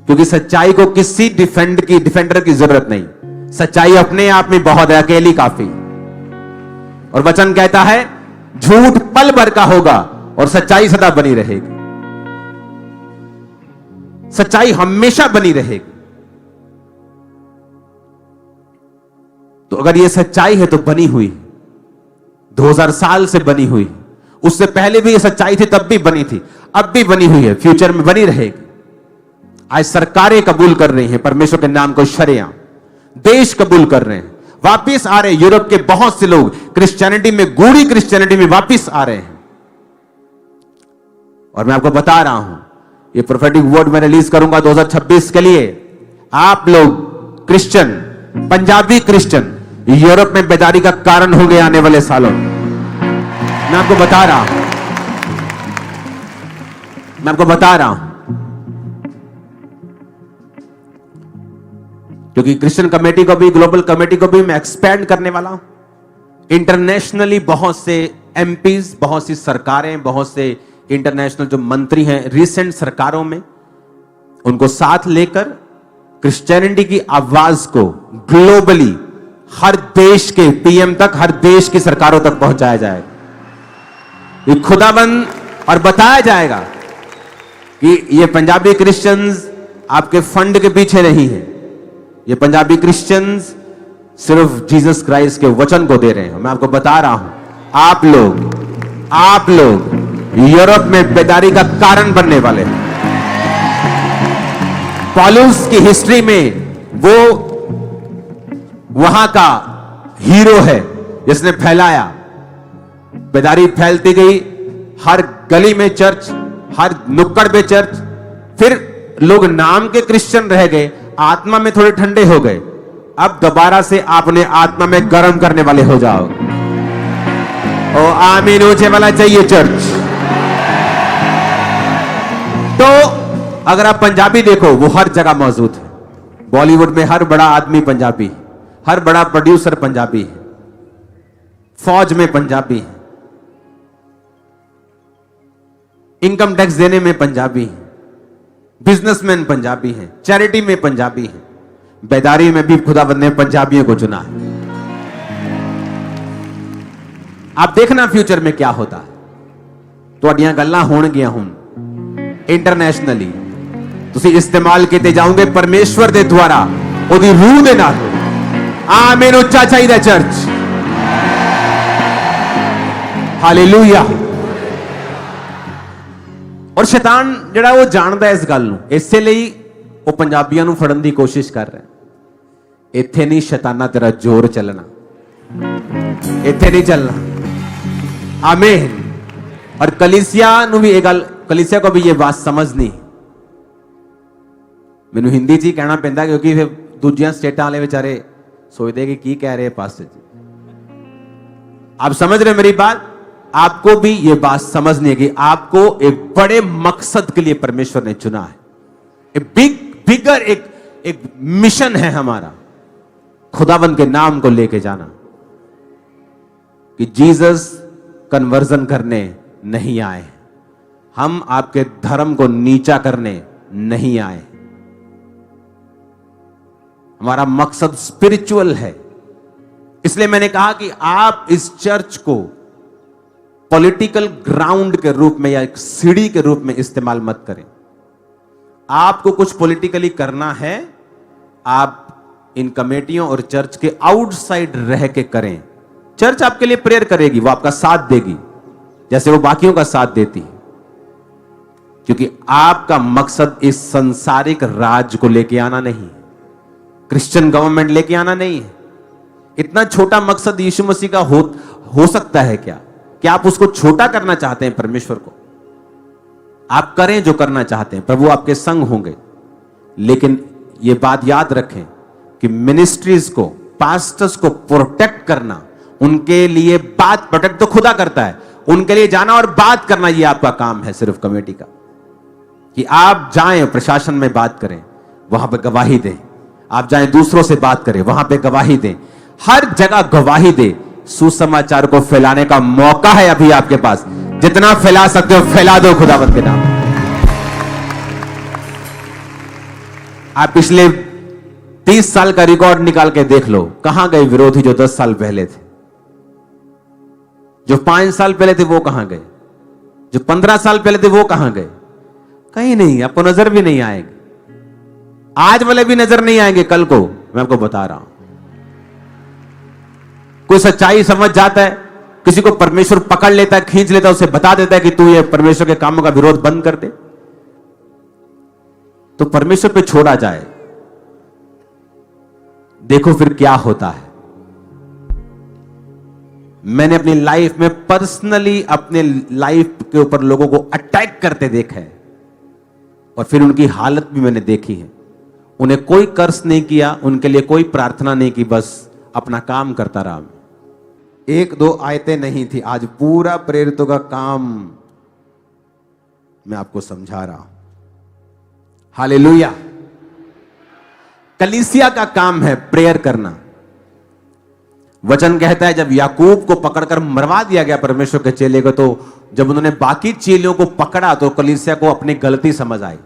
क्योंकि सच्चाई को किसी डिफेंडर की जरूरत नहीं। सच्चाई अपने आप में बहुत है, अकेली काफी। और वचन कहता है झूठ पल भर का होगा और सच्चाई सदा बनी रहेगी। सच्चाई हमेशा बनी रहेगी। तो अगर यह सच्चाई है तो बनी हुई, 2000 साल से बनी हुई, उससे पहले भी यह सच्चाई थी, तब भी बनी थी, अब भी बनी हुई है, फ्यूचर में बनी रहेगी। आज सरकारें कबूल कर रही हैं परमेश्वर के नाम को शरिया, देश कबूल कर रहे हैं, वापिस आ रहे हैं। यूरोप के बहुत से लोग क्रिश्चियनिटी में, गूढ़ी क्रिश्चियनिटी में वापिस आ रहे हैं। और मैं आपको बता रहा हूं, ये प्रोफेटिक वर्ड मैं रिलीज करूंगा 2026 के लिए। आप लोग क्रिश्चियन, पंजाबी क्रिश्चियन, यूरोप में बेदारी का कारण होंगे आने वाले सालों में। मैं आपको बता रहा हूं, क्योंकि क्रिश्चियन कमेटी को भी, ग्लोबल कमेटी को भी मैं एक्सपैंड करने वाला हूं। इंटरनेशनली बहुत से एमपीज, बहुत सी सरकारें, बहुत से इंटरनेशनल जो मंत्री हैं रिसेंट सरकारों में, उनको साथ लेकर क्रिश्चियनिटी की आवाज को ग्लोबली हर देश के पीएम तक, हर देश की सरकारों तक पहुंचाया जाएगा। ये खुदाबंद और बताया जाएगा कि ये पंजाबी क्रिश्चियंस आपके फंड के पीछे नहीं है। ये पंजाबी क्रिश्चियंस सिर्फ जीसस क्राइस्ट के वचन को दे रहे हैं। मैं आपको बता रहा हूं, आप लोग यूरोप में बेदारी का कारण बनने वाले हैं। पॉलुस की हिस्ट्री में वो वहां का हीरो है जिसने फैलाया, बेदारी फैलती गई, हर गली में चर्च, हर नुक्कड़ पे चर्च। फिर लोग नाम के क्रिश्चियन रह गए, आत्मा में थोड़े ठंडे हो गए। अब दोबारा से आपने आत्मा में गर्म करने वाले हो जाओ। ओ आमीन ऊंचे वाला चाहिए चर्च। तो अगर आप पंजाबी देखो, वो हर जगह मौजूद है। बॉलीवुड में हर बड़ा आदमी पंजाबी, हर बड़ा प्रोड्यूसर पंजाबी है, फौज में पंजाबी है, इनकम टैक्स देने में पंजाबी है, बिजनेसमैन पंजाबी हैं, चैरिटी में पंजाबी हैं, बेदारी में भी खुदावंद ने पंजाबियों को चुना है। आप देखना फ्यूचर में क्या होता है। ਤੁਹਾਡੀਆਂ ਗੱਲਾਂ ਹੋਣਗੀਆਂ ਹੁਣ ਇੰਟਰਨੈਸ਼ਨਲੀ, ਤੁਸੀਂ ਇਸਤੇਮਾਲ ਕੀਤੇ ਜਾਓਗੇ ਪਰਮੇਸ਼ਵਰ ਦੇ ਦੁਆਰਾ, ਉਹਦੀ ਰੂਹ ਦੇ ਨਾਲ। ਆਮੀਨ ਉੱਚਾ ਚਾਹੀਦਾ ਚਰਚ। ਹਾਲੇਲੂਇਆ। और शैतान ਜਿਹੜਾ ਉਹ ਜਾਣਦਾ ਇਸ ਗੱਲ ਨੂੰ, ਇਸੇ ਲਈ ਉਹ ਪੰਜਾਬੀਆਂ ਨੂੰ ਫੜਨ ਦੀ ਕੋਸ਼ਿਸ਼ ਕਰ ਰਿਹਾ। ਇੱਥੇ ਨਹੀਂ ਸ਼ੈਤਾਨਾ तेरा जोर चलना, ਇੱਥੇ नहीं चलना। आमीन। और कलीसिया ਨੂੰ भी ਇਹ ਗੱਲ, कलीसिया को भी ये बात समझनी। ਮੈਨੂੰ ਹਿੰਦੀ 'ਚ ਹੀ ਕਹਿਣਾ ਪੈਂਦਾ, ਕਿਉਂਕਿ ਫਿਰ ਦੂਜੀਆਂ ਸਟੇਟਾਂ ਵਾਲੇ ਵਿਚਾਰੇ सोचते कि ਕੀ ਕਹਿ ਰਹੇ पास्टर जी। आप समझ रहे मेरी बात? आपको भी ये बात समझनी है कि आपको एक बड़े मकसद के लिए परमेश्वर ने चुना है। बिगर एक मिशन है हमारा, खुदावंद के नाम को लेके जाना, कि जीसस कन्वर्जन करने नहीं आए, हम आपके धर्म को नीचा करने नहीं आए। हमारा मकसद स्पिरिचुअल है, इसलिए मैंने कहा कि आप इस चर्च को पॉलिटिकल ग्राउंड के रूप में या एक सीढ़ी के रूप में इस्तेमाल मत करें। आपको कुछ पॉलिटिकली करना है, आप इन कमेटियों और चर्च के आउटसाइड रह के करें। चर्च आपके लिए प्रेयर करेगी, वो आपका साथ देगी जैसे वो बाकियों का साथ देती है, क्योंकि आपका मकसद इस सांसारिक राज को लेके आना नहीं है, क्रिश्चियन गवर्नमेंट लेके आना नहीं है। इतना छोटा मकसद यीशु मसीह का हो सकता है क्या आप उसको छोटा करना चाहते हैं परमेश्वर को? आप करें जो करना चाहते हैं, प्रभु आपके संग होंगे। लेकिन यह बात याद रखें कि मिनिस्ट्रीज को, पास्टर्स को प्रोटेक्ट करना, उनके लिए बात, प्रोटेक्ट तो खुदा करता है, उनके लिए जाना और बात करना यह आपका काम है सिर्फ कमेटी का। कि आप जाएं प्रशासन में बात करें, वहां पे गवाही दें, आप जाएं दूसरों से बात करें, वहां पे गवाही दें, हर जगह गवाही दें। सुसमाचार को फैलाने का मौका है अभी आपके पास, जितना फैला सकते हो फैला दो खुदावंत के नाम। आप पिछले 30 साल का रिकॉर्ड निकाल के देख लो, कहां गए विरोधी जो 10 साल पहले थे, जो 5 साल पहले थे वो कहां गए, जो 15 साल पहले थे वो कहां गए? कहीं नहीं, आपको नजर भी नहीं आएंगे। आज वाले भी नजर नहीं आएंगे कल को, मैं आपको बता रहा हूं। कोई सच्चाई समझ जाता है, किसी को परमेश्वर पकड़ लेता है, खींच लेता है, उसे बता देता है कि तू ये परमेश्वर के कामों का विरोध बंद कर दे, तो परमेश्वर पे छोड़ा जाए। देखो फिर क्या होता है। मैंने अपनी लाइफ में पर्सनली अपने लाइफ के ऊपर लोगों को अटैक करते देखा है, और फिर उनकी हालत भी मैंने देखी है। उन्हें कोई कर्ज नहीं किया, उनके लिए कोई प्रार्थना नहीं की, बस अपना काम करता रहा। 1-2 आयतें नहीं थी, आज पूरा प्रेरितों का काम मैं आपको समझा रहा हूं। हालेलुया। कलीसिया का काम है प्रेयर करना। वचन कहता है जब याकूब को पकड़कर मरवा दिया गया परमेश्वर के चेले को, तो जब उन्होंने बाकी चेलियों को पकड़ा तो कलीसिया को अपनी गलती समझ आई।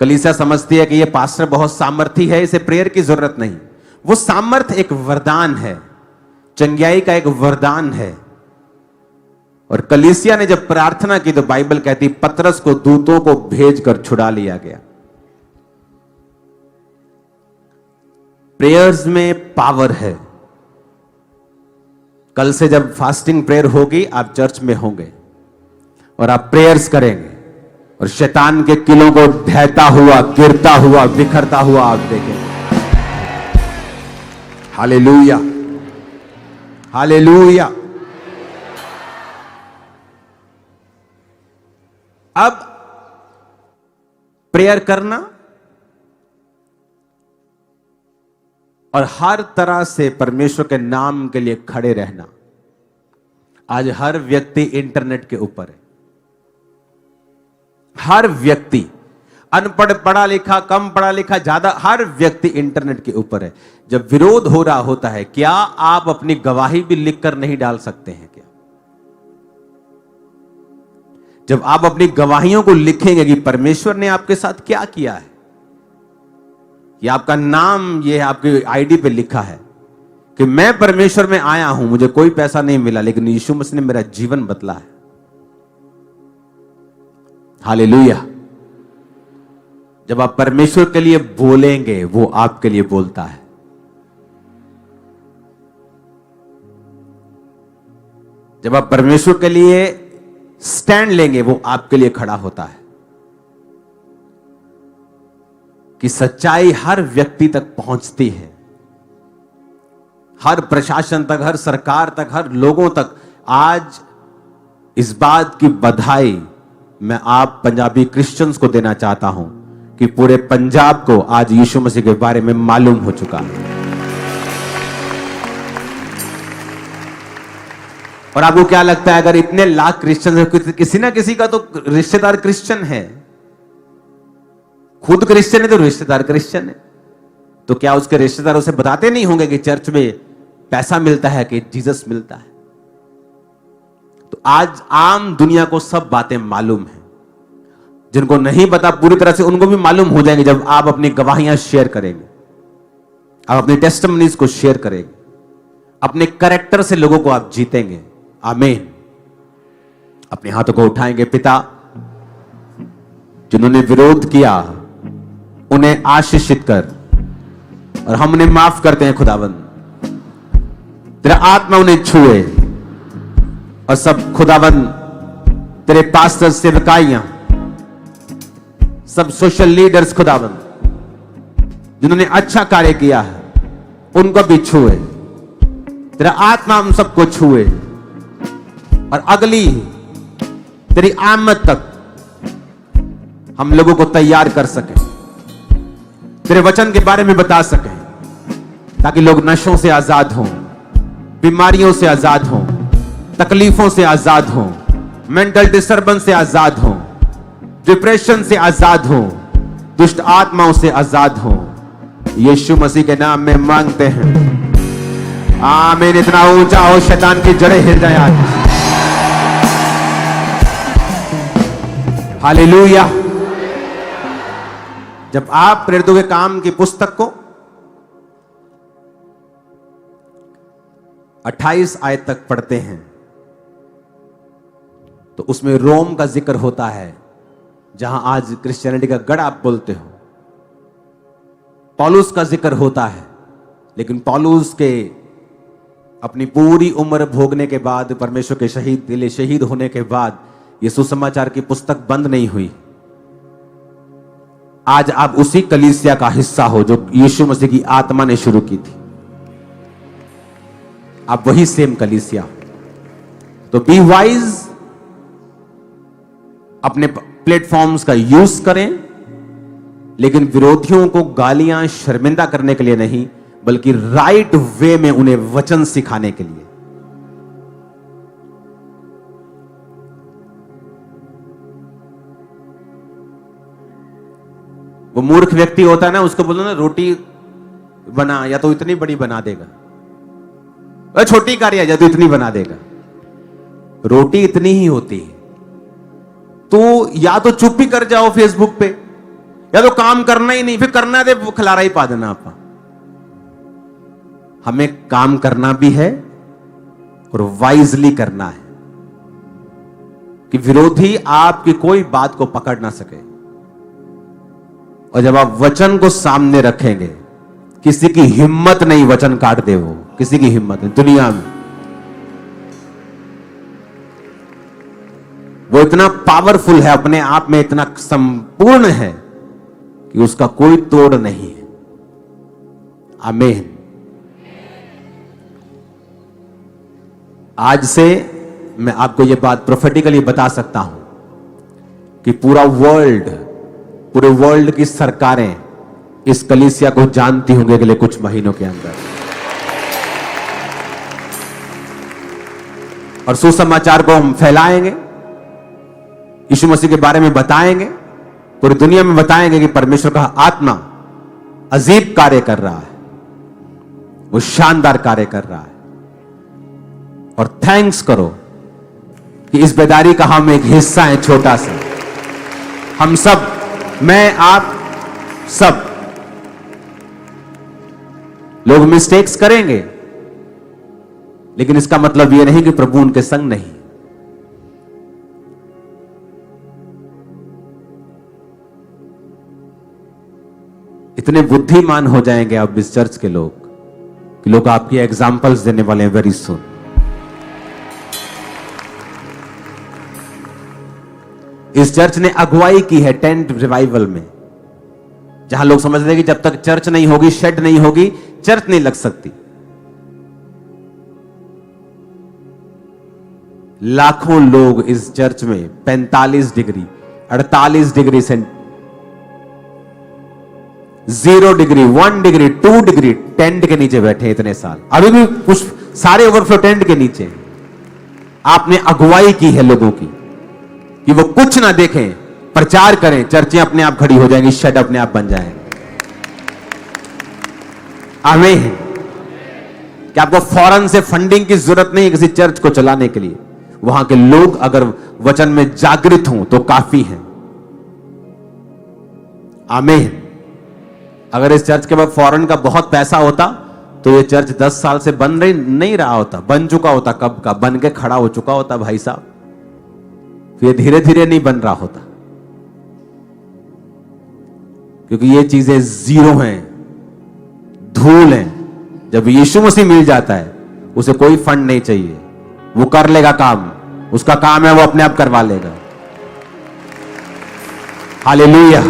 कलीसिया समझती है कि यह पास्टर बहुत सामर्थी है, इसे प्रेयर की जरूरत नहीं। वो सामर्थ एक वरदान है, चंगियाई का एक वरदान है। और कलीसिया ने जब प्रार्थना की तो बाइबल कहती पतरस को दूतों को भेजकर छुड़ा लिया गया। प्रेयर्स में पावर है। कल से जब फास्टिंग प्रेयर होगी, आप चर्च में होंगे और आप प्रेयर्स करेंगे, और शैतान के किलों को ढहता हुआ, गिरता हुआ, बिखरता हुआ आप देखेंगे। Hallelujah, hallelujah. अब प्रेयर करना और हर तरह से परमेश्वर के नाम के लिए खड़े रहना। आज हर व्यक्ति इंटरनेट के ऊपर है। हर व्यक्ति, अनपढ़, पढ़ा लिखा, कम पढ़ा लिखा, ज्यादा, हर व्यक्ति इंटरनेट के ऊपर है। जब विरोध हो रहा होता है, क्या आप अपनी गवाही भी लिखकर नहीं डाल सकते हैं क्या? जब आप अपनी गवाहियों को लिखेंगे कि परमेश्वर ने आपके साथ क्या किया है, कि आपका नाम, ये आपके आईडी पे लिखा है कि मैं परमेश्वर में आया हूं, मुझे कोई पैसा नहीं मिला, लेकिन यीशु मसीह ने मेरा जीवन बदला है। हालेलुया। जब आप परमेश्वर के लिए बोलेंगे, वो आपके लिए बोलता है। जब आप परमेश्वर के लिए स्टैंड लेंगे, वो आपके लिए खड़ा होता है। कि सच्चाई हर व्यक्ति तक पहुंचती है, हर प्रशासन तक, हर सरकार तक, हर लोगों तक। आज इस बात की बधाई मैं आप पंजाबी क्रिश्चियंस को देना चाहता हूं कि पूरे पंजाब को आज यीशु मसीह के बारे में मालूम हो चुका है। और आपको क्या लगता है, अगर इतने लाख क्रिश्चियन है, किसी ना किसी का तो रिश्तेदार क्रिश्चियन है, खुद क्रिश्चियन है तो रिश्तेदार क्रिश्चियन है, तो क्या उसके रिश्तेदार उसे बताते नहीं होंगे कि चर्च में पैसा मिलता है, कि जीसस मिलता है? तो आज आम दुनिया को सब बातें मालूम है। जिनको नहीं पता पूरी तरह से, उनको भी मालूम हो जाएंगे जब आप अपनी गवाहियां शेयर करेंगे, आप अपनी टेस्टिमनीज को शेयर करेंगे। अपने कैरेक्टर से लोगों को आप जीतेंगे। आमीन। अपने हाथों को उठाएंगे। पिता, जिन्होंने विरोध किया उन्हें आशीषित कर, और हम उन्हें माफ करते हैं खुदावंद। तेरा आत्मा उन्हें छुए, और सब खुदावंद तेरे पास्टर, सेवकाइयां, सब सोशल लीडर्स खुदावंद जिन्होंने अच्छा कार्य किया है, उनको भी छुए। तेरा आत्मा हम सबको छुए, और अगली तेरी आमद तक हम लोगों को तैयार कर सकें, तेरे वचन के बारे में बता सकें, ताकि लोग नशों से आजाद हों, बीमारियों से आजाद हों, तकलीफों से आजाद हों, मेंटल डिस्टर्बेंस से आजाद हों, डिप्रेशन से आजाद हों, दुष्ट आत्माओं से आजाद हों। यीशु मसीह के नाम में मांगते हैं। आमीन। इतना ऊंचा हो शैतान की जड़ें हिल जाए आज। हालेलुया। जब आप प्रेरितों के काम की पुस्तक को 28 आयत तक पढ़ते हैं, तो उसमें रोम का जिक्र होता है, जहां आज क्रिश्चियनिटी का गढ़ आप बोलते हो। पौलुस का जिक्र होता है, लेकिन पौलुस के अपनी पूरी उम्र भोगने के बाद, परमेश्वर के शहीद के लिए शहीद होने के बाद, यह सुसमाचार की पुस्तक बंद नहीं हुई। आज आप उसी कलीसिया का हिस्सा हो जो यीशु मसीह की आत्मा ने शुरू की थी। आप वही सेम कलीसिया। तो बी वाइज, अपने प्लेटफॉर्म्स का यूज करें, लेकिन विरोधियों को गालियां, शर्मिंदा करने के लिए नहीं, बल्कि राइट वे में उन्हें वचन सिखाने के लिए। वो मूर्ख व्यक्ति होता है ना, उसको बोलो ना रोटी बना, या तो इतनी बड़ी बना देगा, वह छोटी कार्य या तो इतनी बना देगा। रोटी इतनी ही होती है। तो या तो चुप ही कर जाओ फेसबुक पे, या तो काम करना ही नहीं, फिर करना दे वो खिलारा ही पा देना। आप हमें काम करना भी है और वाइजली करना है, कि विरोधी आपकी कोई बात को पकड़ ना सके। और जब आप वचन को सामने रखेंगे, किसी की हिम्मत नहीं वचन काट दे, वो किसी की हिम्मत नहीं दुनिया में। वो इतना पावरफुल है, अपने आप में इतना संपूर्ण है कि उसका कोई तोड़ नहीं है। आमीन। आज से मैं आपको यह बात प्रोफेटिकली बता सकता हूं कि पूरे वर्ल्ड की सरकारें इस कलीसिया को जानती होंगे अगले कुछ महीनों के अंदर। और सुसमाचार को हम फैलाएंगे, यीशु मसीह के बारे में बताएंगे, पूरी दुनिया में बताएंगे कि परमेश्वर का आत्मा अजीब कार्य कर रहा है, वो शानदार कार्य कर रहा है। और थैंक्स करो कि इस बेदारी का हम एक हिस्सा है, छोटा सा। हम सब, मैं, आप सब लोग मिस्टेक्स करेंगे, लेकिन इसका मतलब यह नहीं कि प्रभु उनके संग नहीं। इतने बुद्धिमान हो जाएंगे अब इस चर्च के लोग कि लोग आपकी एग्जाम्पल्स देने वाले हैं वेरी सुन। इस चर्च ने अगुवाई की है टेंट रिवाइवल में, जहां लोग समझते हैं कि जब तक चर्च नहीं होगी, शेड नहीं होगी, चर्च नहीं लग सकती। लाखों लोग इस चर्च में 45 डिग्री, 48 डिग्री से 0 डिग्री, 1 डिग्री, 2 डिग्री टेंट के नीचे बैठे इतने साल। अभी भी कुछ सारे ओवरफ्लो टेंट के नीचे। आपने अगुवाई की है लोगों की कि वो कुछ ना देखें, प्रचार करें, चर्चें अपने आप खड़ी हो जाएंगी, शेड अपने आप बन जाएंगे। आमीन। कि आपको फौरन से फंडिंग की जरूरत नहीं है किसी चर्च को चलाने के लिए। वहां के लोग अगर वचन में जागृत हों तो काफी है। आमीन। अगर इस चर्च के बाद फौरन का बहुत पैसा होता तो ये चर्च 10 साल से बन नहीं रहा होता, बन चुका होता, कब का बन के खड़ा हो चुका होता भाई साहब। फिर धीरे धीरे नहीं बन रहा होता, क्योंकि ये चीजें जीरो हैं, धूल हैं। जब यीशु मसीह मिल जाता है, उसे कोई फंड नहीं चाहिए, वो कर लेगा काम, उसका काम है वो अपने आप करवा लेगा। हालेलुया।